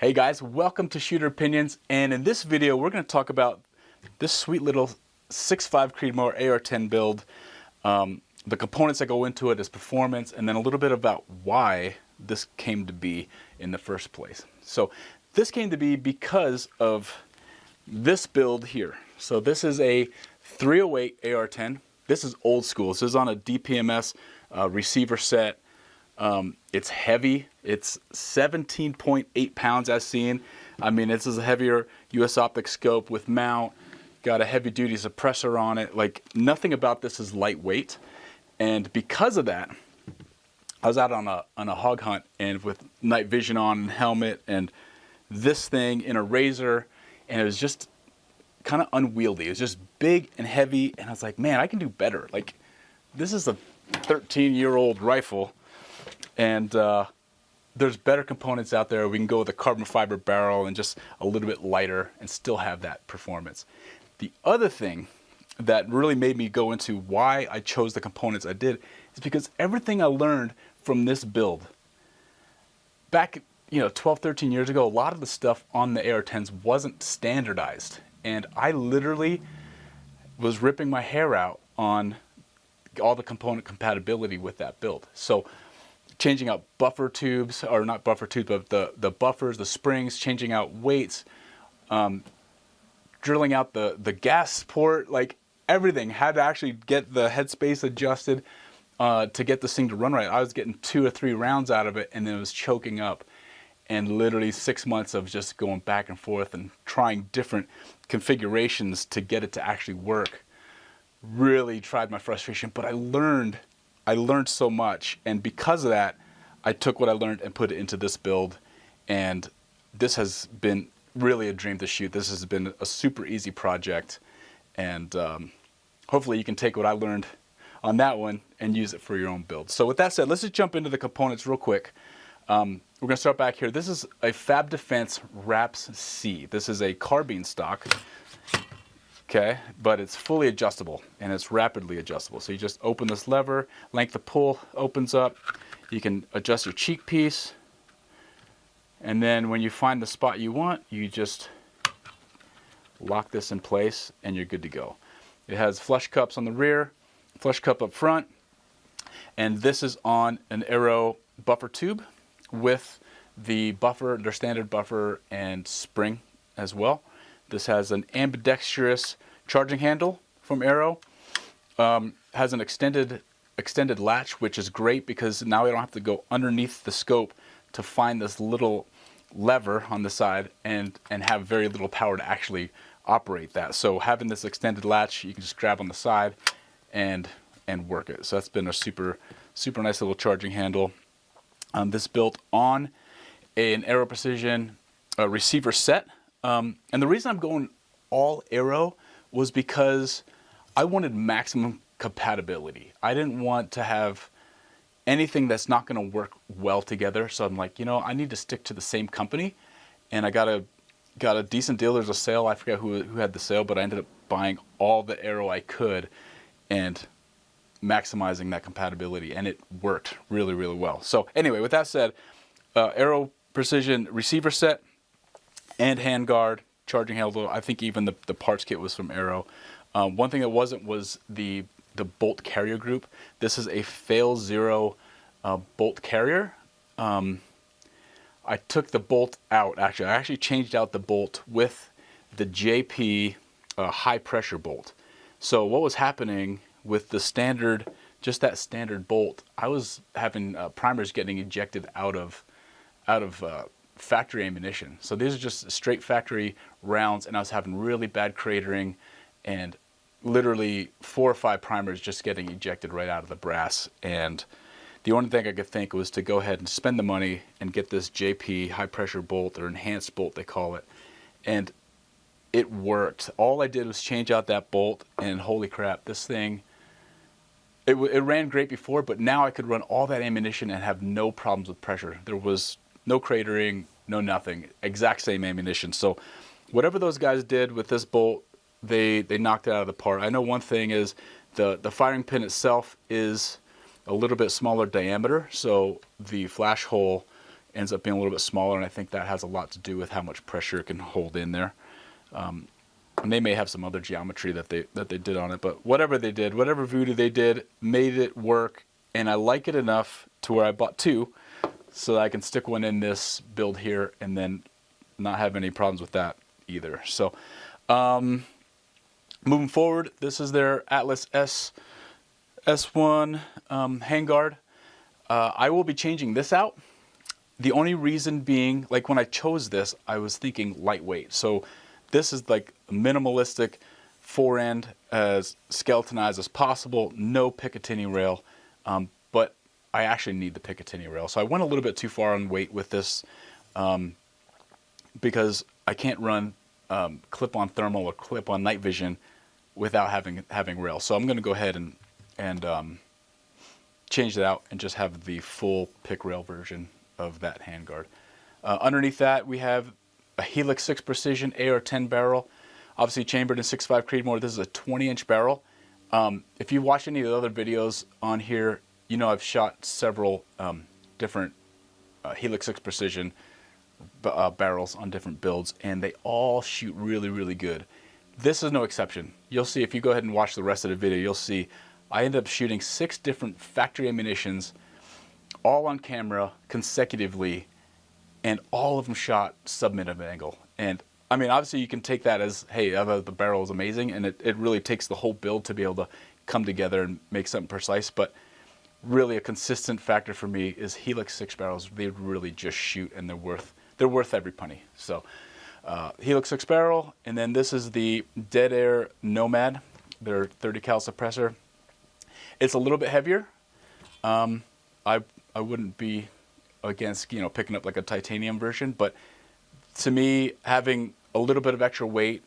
Hey guys, welcome to Shooter Opinions, and in this video we're going to talk about this sweet little 6.5 Creedmoor AR10 build, the components that go into it, its performance, and then a little bit about why this came to be in the first place. So this came to be because of this build here. So this is a 308 AR10. This is old school. This is on a DPMS receiver set. It's heavy. It's 17.8 pounds as seen. I mean, this is a heavier US optic scope with mount, got a heavy duty suppressor on it. Like, nothing about this is lightweight. And because of that, I was out on a hog hunt and with night vision on and helmet and this thing in a razor, and it was just kind of unwieldy. It was just big and heavy, and I was like, man, I can do better. Like, this is a 13-year-old rifle, and there's better components out there. We can go with a carbon fiber barrel and just a little bit lighter and still have that performance. The other thing that really made me go into why I chose the components I did is because everything I learned from this build back, 12, 13 years ago, a lot of the stuff on the AR10s wasn't standardized, and I literally was ripping my hair out on all the component compatibility with that build. So changing out buffer tubes, or not buffer tubes, but the buffers, the springs, changing out weights, drilling out the gas port, like everything. Had to actually get the headspace adjusted to get this thing to run right. I was getting 2 or 3 rounds out of it, and then it was choking up. And literally 6 months of just going back and forth and trying different configurations to get it to actually work. Really tried my frustration, but I learned so much, and because of that, I took what I learned and put it into this build, and this has been really a dream to shoot. This has been a super easy project, and hopefully you can take what I learned on that one and use it for your own build. So with that said, let's just jump into the components real quick. We're going to start back here. This is a FAB Defense RAPS-C. This is a carbine stock. Okay, but it's fully adjustable and it's rapidly adjustable. So you just open this lever, length of pull opens up, you can adjust your cheek piece, and then when you find the spot you want, you just lock this in place and you're good to go. It has flush cups on the rear, flush cup up front, and this is on an Aero buffer tube with the buffer, their standard buffer and spring as well. This has an ambidextrous charging handle from Aero. Has an extended latch, which is great because now we don't have to go underneath the scope to find this little lever on the side and have very little power to actually operate that. So having this extended latch, you can just grab on the side and work it. So that's been a super nice little charging handle. This built on an Aero Precision Receiver set. And the reason I'm going all Aero was because I wanted maximum compatibility. I didn't want to have anything that's not going to work well together. So I'm like, I need to stick to the same company. And I got a decent deal. There's a sale. I forget who had the sale, but I ended up buying all the Aero I could and maximizing that compatibility. And it worked really, really well. So anyway, with that said, Aero Precision Receiver set and handguard, charging handle. I think even the parts kit was from Aero. One thing that wasn't was the bolt carrier group. This is a fail zero bolt carrier. I took the bolt out. I actually changed out the bolt with the JP high pressure bolt. So what was happening with the standard, just that standard bolt, I was having primers getting ejected out of factory ammunition. So these are just straight factory rounds, and I was having really bad cratering and literally 4 or 5 primers just getting ejected right out of the brass. And the only thing I could think was to go ahead and spend the money and get this JP high pressure bolt, or enhanced bolt they call it. And it worked. All I did was change out that bolt, and holy crap, this thing, it ran great before, but now I could run all that ammunition and have no problems with pressure. There was no cratering, no nothing, exact same ammunition. So whatever those guys did with this bolt, they knocked it out of the park. I know one thing is the firing pin itself is a little bit smaller diameter, so the flash hole ends up being a little bit smaller, and I think that has a lot to do with how much pressure it can hold in there. And they may have some other geometry that they did on it, but whatever they did, whatever voodoo they did, made it work, and I like it enough to where I bought two, so that I can stick one in this build here and then not have any problems with that either. So moving forward, this is their Atlas S1 handguard. I will be changing this out. The only reason being, like when I chose this, I was thinking lightweight. So this is like minimalistic, fore-end, as skeletonized as possible, no Picatinny rail, but I actually need the Picatinny rail. So I went a little bit too far on weight with this because I can't run clip-on thermal or clip-on night vision without having rail. So I'm going to go ahead and change that out and just have the full pick rail version of that handguard. Underneath that, we have a Helix 6 Precision AR10 barrel, obviously chambered in 6.5 Creedmoor. This is a 20-inch barrel. If you watch any of the other videos on here, you know I've shot several different Helix 6 Precision barrels on different builds, and they all shoot really, really good. This is no exception. You'll see if you go ahead and watch the rest of the video, you'll see I ended up shooting 6 different factory ammunitions, all on camera consecutively, and all of them shot sub-minute angle. And I mean, obviously you can take that as, hey, the barrel is amazing, and it really takes the whole build to be able to come together and make something precise. But really a consistent factor for me is Helix 6 barrels. They really just shoot, and they're worth every penny. So Helix 6 barrel, and then this is the Deadair Nomad, their 30 cal suppressor. It's a little bit heavier. I wouldn't be against picking up like a titanium version, but to me, having a little bit of extra weight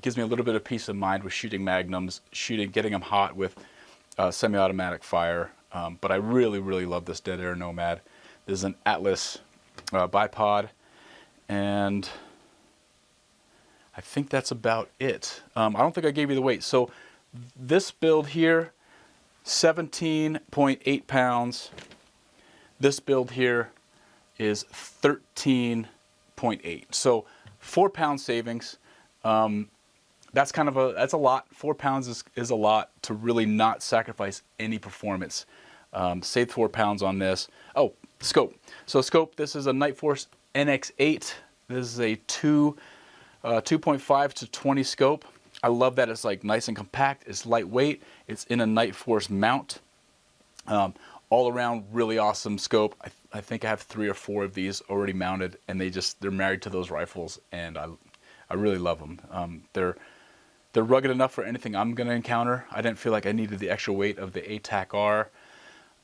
gives me a little bit of peace of mind with shooting magnums, getting them hot with semi-automatic fire. But I really, really love this Deadair Nomad. This is an Atlas bipod, and I think that's about it. I don't think I gave you the weight. So this build here, 17.8 pounds. This build here is 13.8. So 4 pound savings. That's a lot. 4 pounds is a lot to really not sacrifice any performance. Saved 4 pounds on this. Oh, scope. So scope, this is a Nightforce NX8. This is a 2.5 to 20 scope. I love that it's like nice and compact. It's lightweight. It's in a Nightforce mount. All around really awesome scope. I think I have 3 or 4 of these already mounted, and they're married to those rifles, and I really love them. They're rugged enough for anything I'm going to encounter. I didn't feel like I needed the extra weight of the ATAC-R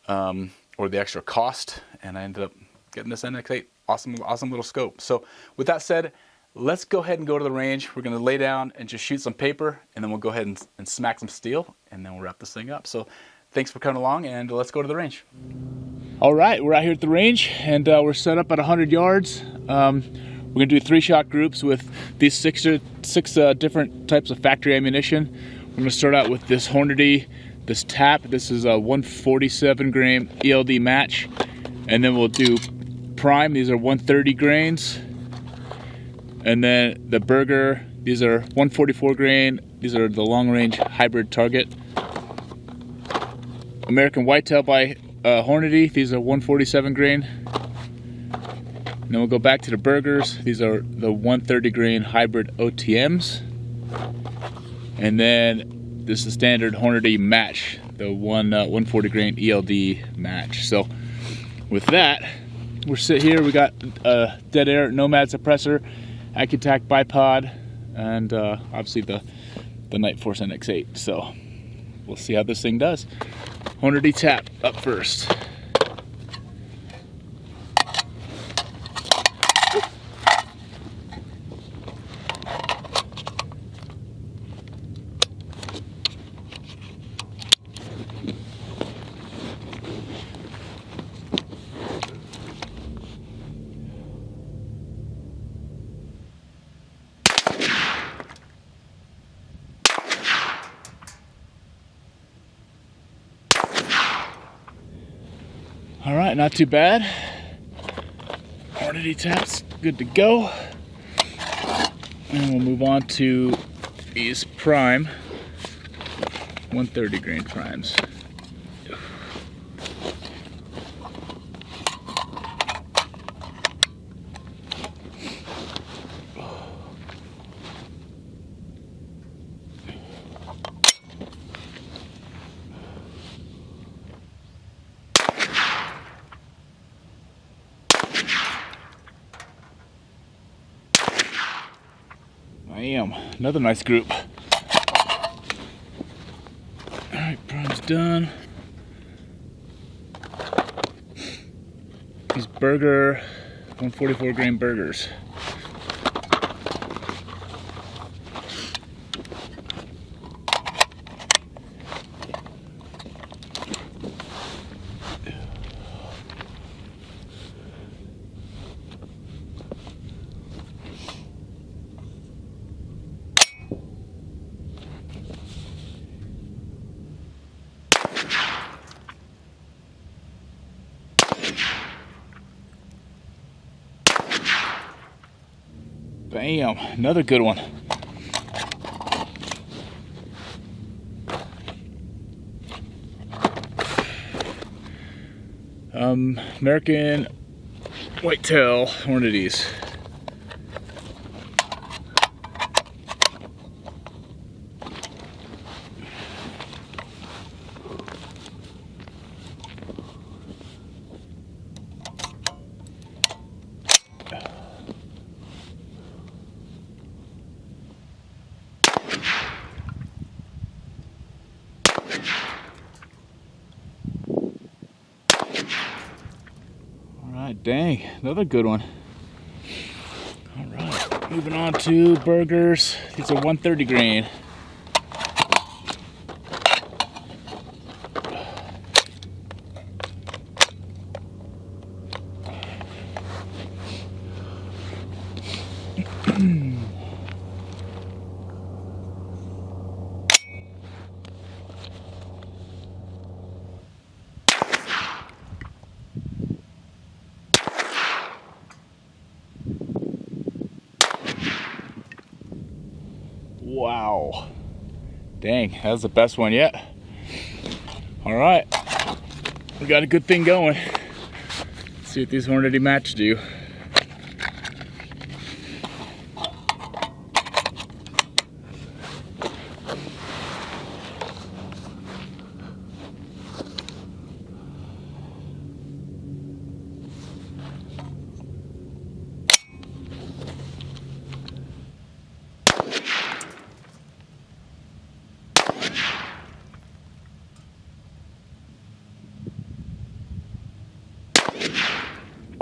or the extra cost, and I ended up getting this NX8. Awesome little scope. So with that said, let's go ahead and go to the range. We're going to lay down and just shoot some paper, and then we'll go ahead and smack some steel, and then we'll wrap this thing up. So thanks for coming along, and let's go to the range. All right, we're out here at the range, and we're set up at 100 yards. We're going to do 3-shot groups with these six different types of factory ammunition. We're going to start out with this Hornady, this TAP. This is a 147 grain ELD match. And then we'll do Prime. These are 130 grains. And then the Burger. These are 144 grain. These are the long-range hybrid target. American Whitetail by Hornady. These are 147 grain. And then we'll go back to the Burgers. These are the 130 grain hybrid OTMs. And then this is the standard Hornady match, the 140 grain ELD match. So with that, we're sitting here. We got a Deadair Nomad suppressor, AccuTac bipod, and obviously the Nightforce NX8. So we'll see how this thing does. Hornady TAP up first. All right, not too bad. Hornady taps, good to go. And we'll move on to these prime 130 grain primes. Another nice group. Alright, prime's done. These burger 144 grain burgers. Bam, another good one. American whitetail Hornadies. Dang, another good one. All right, moving on to burgers. These are 130 grain. Wow. Dang, that was the best one yet. All right, we got a good thing going. Let's see what these Hornady match do.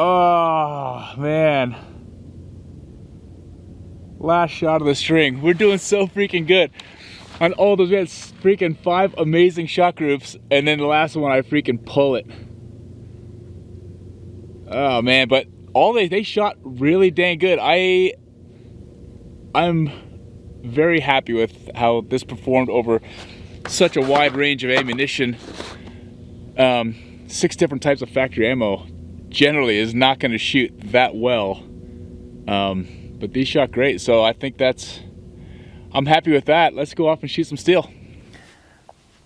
Oh, man. Last shot of the string. We're doing so freaking good. On all those, we had freaking 5 amazing shot groups, and then the last one, I freaking pull it. Oh, man, but all they shot really dang good. I'm very happy with how this performed over such a wide range of ammunition. 6 different types of factory ammo generally is not going to shoot that well, but these shot great, so I think I'm happy with that. Let's go off and shoot some steel.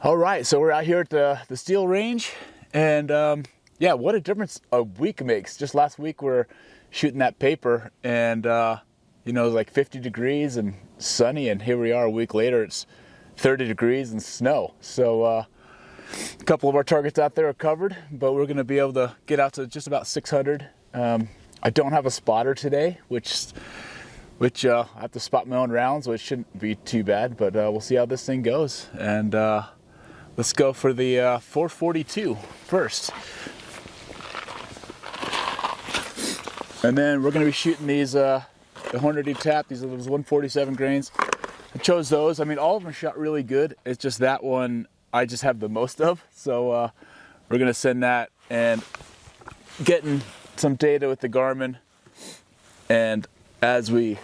All right, so we're out here at the steel range, and yeah, what a difference a week makes. Just last week we're shooting that paper, and you know, it was like 50 degrees and sunny, and here we are a week later, it's 30 degrees and snow. So a couple of our targets out there are covered, but we're going to be able to get out to just about 600. I don't have a spotter today, which I have to spot my own rounds, which shouldn't be too bad, but we'll see how this thing goes. And let's go for the 442 first. And then we're going to be shooting these the Hornady tap. These are those 147 grains. I chose those. I mean, all of them shot really good. It's just that one I just have the most of, so we're gonna send that and getting some data with the Garmin, and as we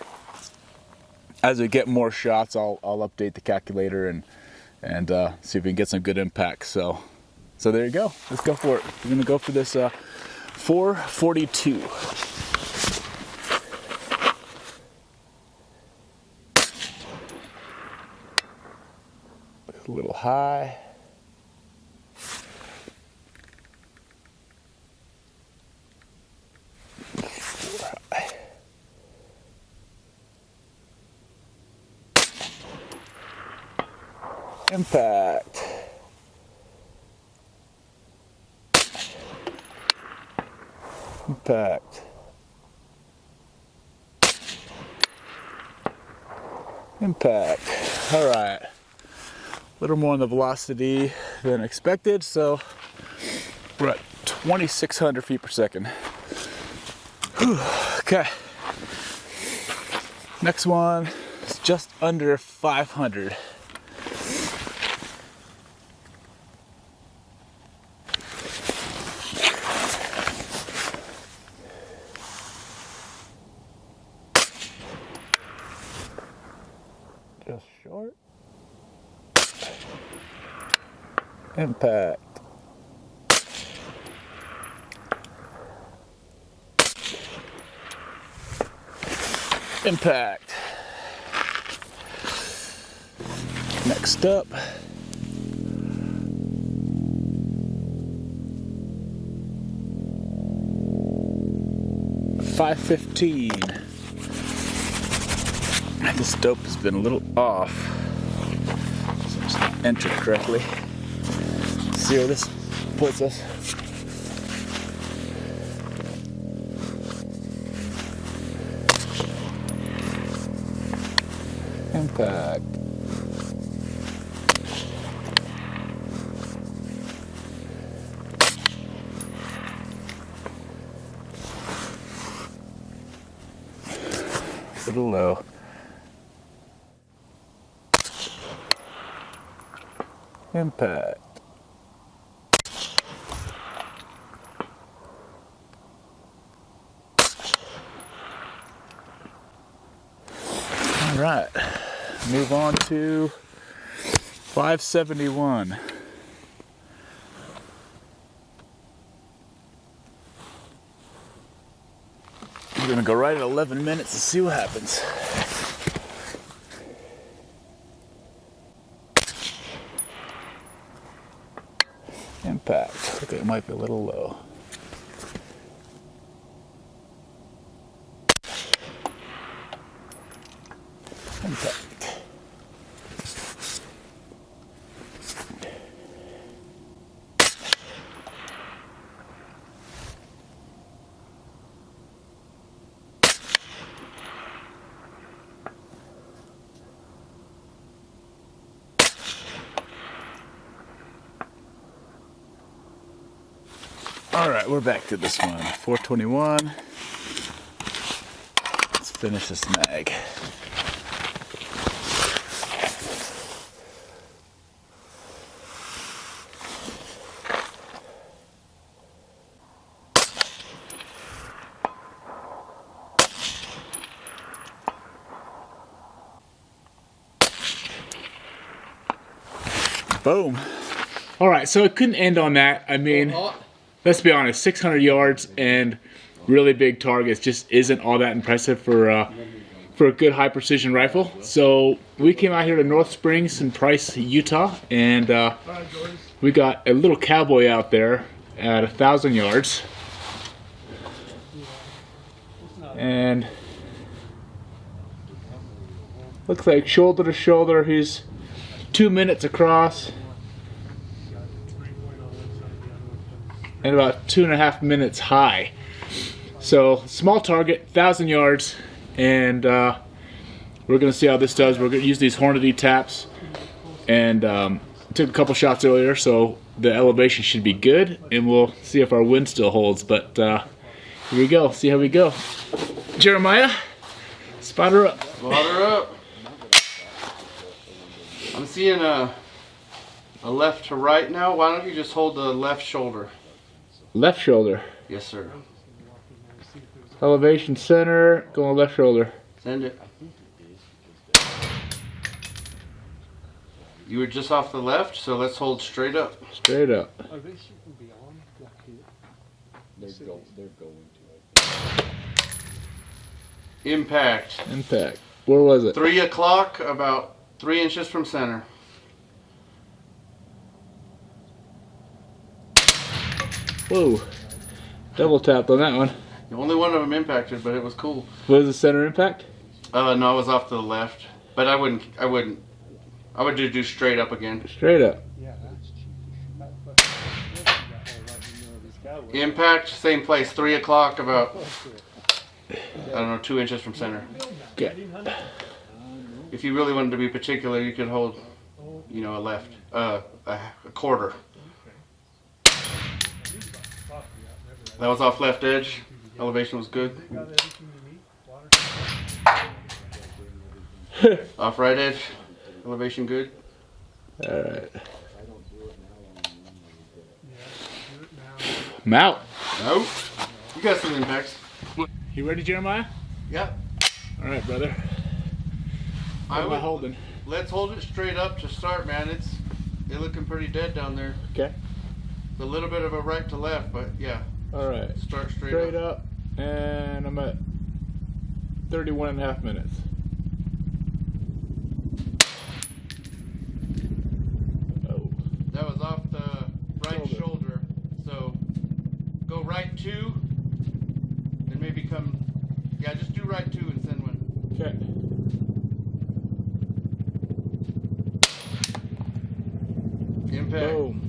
get more shots, I'll update the calculator and see if we can get some good impact. So there you go. Let's go for it. We're gonna go for this 442. A little high. Impact. Impact. Impact. All right. A little more on the velocity than expected, so we're at 2,600 feet per second. Whew. Okay. Next one is just under 500. Just short. Impact. Impact. Next up. .515. This dope has been a little off, so it's not entered correctly. Let's see where this puts us. Impact. A little low. Impact. All right, move on to 571. We're gonna go right at 11 minutes and see what happens. Impact. Okay, it might be a little low. Impact. All right, we're back to this one. 421. Let's finish this mag. Boom. All right, so it couldn't end on that. I mean, let's be honest, 600 yards and really big targets just isn't all that impressive for a good high precision rifle. So we came out here to North Springs in Price, Utah, and we got a little cowboy out there at 1,000 yards. And looks like shoulder to shoulder, he's 2 minutes across. And about 2.5 minutes high. So small target, 1,000 yards, and we're gonna see how this does. We're gonna use these Hornady taps, and took a couple shots earlier, so the elevation should be good, and we'll see if our wind still holds. But here we go. See how we go. Jeremiah, spot her up. Spot her up. I'm seeing a left to right now. Why don't you just hold the left shoulder? Left shoulder. Yes, sir. Elevation center, going left shoulder. Send it. You were just off the left, so let's hold straight up. Straight up. They're going to. Impact. Impact. Where was it? 3 o'clock, about 3 inches from center. Whoa. Double tapped on that one. Only one of them impacted, but it was cool. What was the center impact? No, it was off to the left. But I would just do straight up again. Straight up. Impact, same place, 3 o'clock, about, I don't know, 2 inches from center. Okay. If you really wanted to be particular, you could hold, you know, a quarter. That was off left edge. Elevation was good. Off right edge. Elevation good. Alright. I'm out. No. You got some impacts. You ready, Jeremiah? Yeah. Alright, brother. What am I holding? Let's hold it straight up to start, man. They're looking pretty dead down there. Okay. It's a little bit of a right to left, but yeah. Alright. Start Straight up. And I'm at 31.5 minutes. Oh. That was off the right shoulder. So go right 2, then maybe come, yeah, just do right 2 and send one. Okay. Impact. Boom.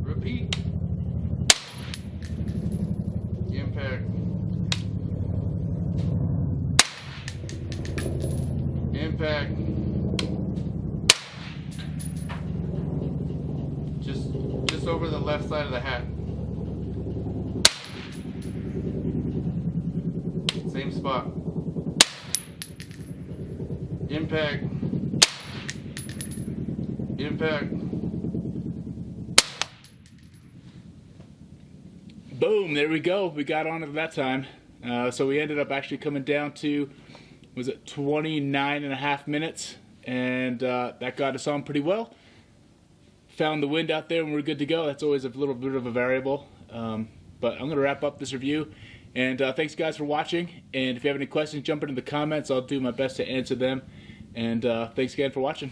Repeat. Impact. Impact. Just over the left side of the hat. Same spot. Impact. Impact. Boom, there we go. We got on it that time. So we ended up actually coming down to, was it 29.5 minutes? And that got us on pretty well. Found the wind out there and we're good to go. That's always a little bit of a variable. But I'm going to wrap up this review. And thanks guys for watching. And if you have any questions, jump into the comments. I'll do my best to answer them. And thanks again for watching.